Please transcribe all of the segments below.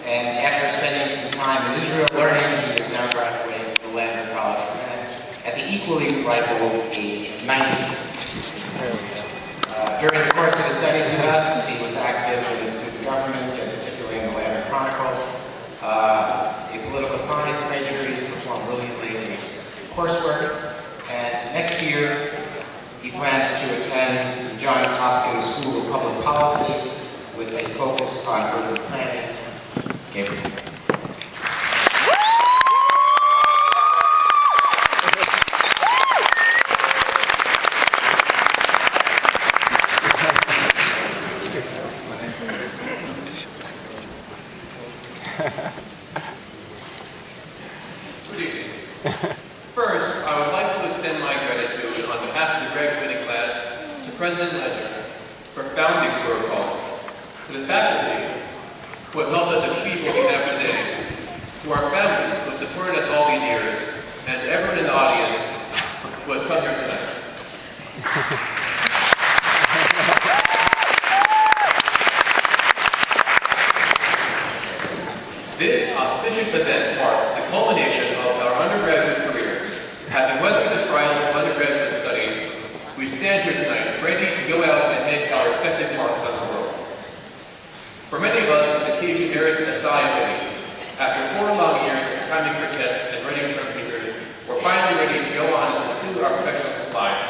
And after spending some time in Israel learning, he is now graduating from the Lander College at the equally ripe old age of 19. During the course of his studies with us, he was active in the student government, and particularly in the Lander Chronicle. A political science major, he's performed brilliantly in his coursework. And next year, he plans to attend the Johns Hopkins School of Public Policy with a focus on urban planning. Gabriel. Good evening. First, I would like to extend my gratitude on behalf of the graduating class to President Ledger for founding Touro College, to the faculty who have helped us achieve what we have today, to our families who have supported us all these years, and to everyone in the audience who has come here tonight. This auspicious event marks the culmination of our undergraduate careers. Having weathered the trials of undergraduate study, we stand here tonight ready to go out and make our respective marks on the world. For many of us, this occasion merits a sigh of relief. After 4 long years of cramming for tests and writing term papers, we're finally ready to go on and pursue our professional lives.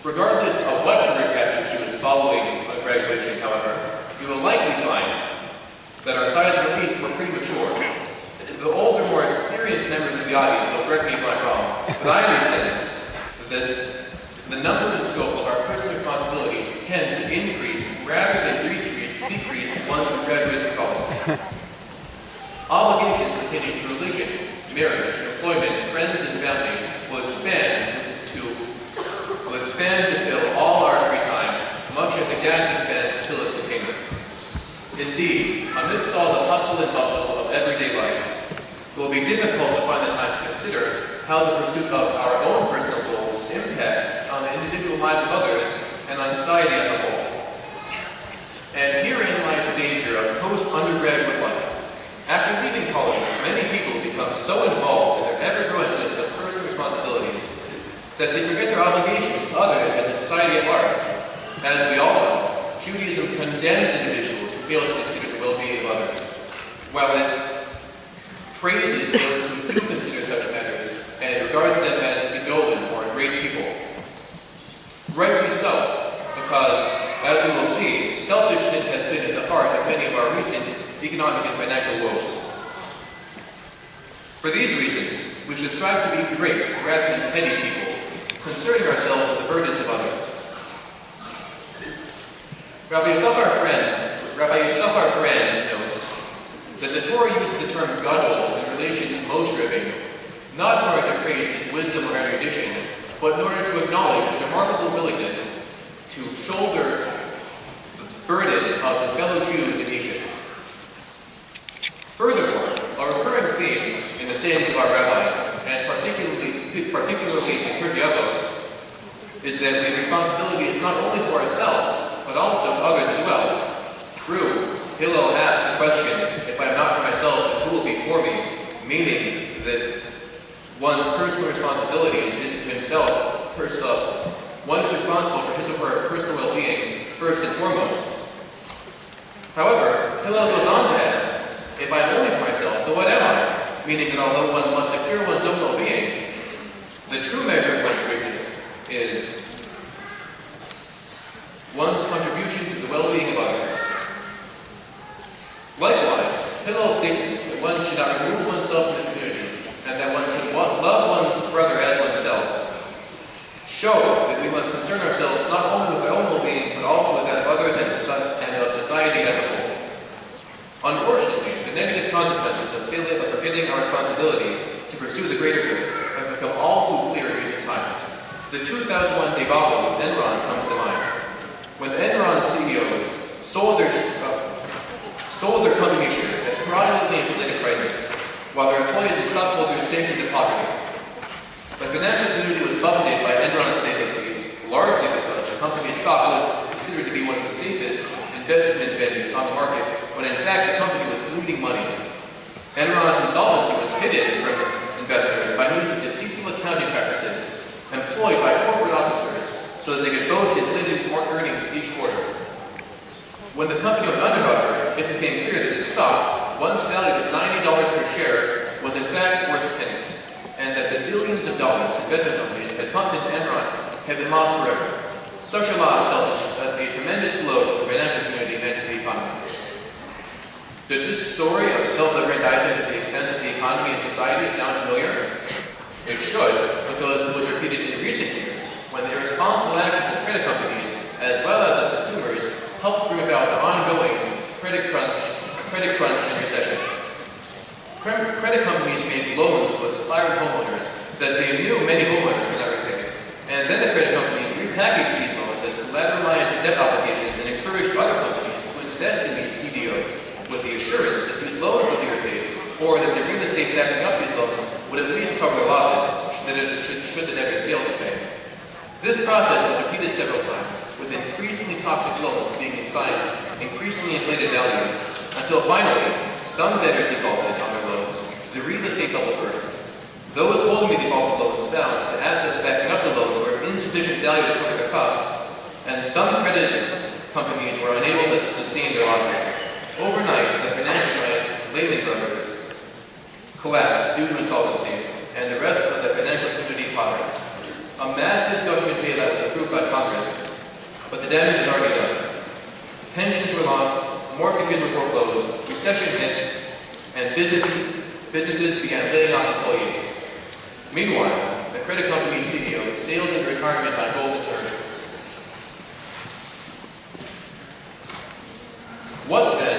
Regardless of what career path you choose following graduation, however, you will likely find that our sighs of relief were premature. The older, more experienced members of the audience will correct me if I'm wrong, but I understand that the number and scope of our personal responsibilities tend to increase rather than decrease once we graduate from college. Obligations pertaining to religion, marriage, employment, friends, and family will expand to fill all our free time, much as a gas expands to fill its container. Indeed, amidst all the hustle and bustle of everyday life, it will be difficult to find the time to consider how the pursuit of our own personal goals impacts on the individual lives of others and on society as a whole. And herein lies the danger of post-undergraduate life. After leaving college, many people become so involved in their ever-growing list of personal responsibilities that they forget their obligations to others and to society at large. As we all know, Judaism condemns individuals who fail to consider the well-being of others, while it praises those who do consider such matters and regards them as gedolim, or great people. Rightly so, because, as we will see, selfishness has been at the heart of many of our recent economic and financial woes. For these reasons, we should strive to be great rather than petty people, concerning ourselves with the burdens of others. Rabbi Yosef, our friend, notes that the Torah uses the term gadol in relation to Moshe Rabbeinu, not in order to praise his wisdom or erudition, but in order to acknowledge his remarkable willingness to shoulder the burden of his fellow Jews in Egypt. Furthermore, a recurring theme in the sayings of our rabbis, and particularly in Pirkei Avos, is that the responsibility is not only to ourselves, but also to others as well. True, Hillel asked the question, if I am not for myself, then who will be for me? Meaning that one's personal responsibilities is to himself first up. One is responsible for his or her personal well-being first and foremost. However, Hillel goes on to ask, if I am only for myself, then what am I? Meaning that although one must secure one's own well-being, the true measure of one's greatness is one's contribution to the well-being of others. Likewise, Hillel's statements that one should not remove oneself from the community and that one should love one's brother as oneself show that we must concern ourselves not only with our own well-being, but also with that of others and of society as a whole. Unfortunately, the negative consequences of forgetting our responsibility to pursue the greater good have become all too clear in recent times. The 2001 debacle with Enron comes to mind. When the Enron CEOs sold their company shares at fraudulently inflated prices, while their employees and stockholders sank into poverty. The financial community was buffeted by Enron's bankruptcy, largely because the company's stock was considered to be one of the safest investment venues on the market when in fact the company was bleeding money. Enron's insolvency was hidden from investors by means of deceitful accounting practices employed by corporate officers so that they could boast inflated earnings each quarter. When the company went under, however, it became clear that its stock, once valued at $90 per share, was in fact worth pennies, and that the billions of dollars investment companies had pumped into Enron had been lost forever. Such a loss dealt a tremendous blow to the financial community and to the economy. Does this story of self-aggrandizement at the expense of the economy and society sound familiar? It should, because it was repeated in recent years when the irresponsible actions of credit companies, as well as of consumers, helped bring about the ongoing credit crunch and recession. Credit companies made loans to aspiring homeowners that they knew many homeowners would never pay, and then the credit companies repackaged these loans as collateralized debt obligations and encouraged other companies to invest in these CDOs with the assurance that these loans would be repaid, or that the real estate backing up these loans would at least cover the losses should the debtors fail to pay. This process was repeated several times, with increasingly toxic loans being assigned increasingly inflated values, until finally, some debtors defaulted on their loans. The real estate bubble burst. Those holding the defaulted loans found that the assets backing up the loans were of insufficient value to cover their costs, and some credit companies were unable to sustain their losses. Overnight, the financial giant Lehman Brothers collapsed due to insolvency, and the rest of the financial community tottered. A massive government bailout was approved by Congress, but the damage was already done. Pensions were lost, mortgages were foreclosed, recession hit, and businesses began laying off employees. Meanwhile, the credit company's CEO sailed into retirement on golden terms. What then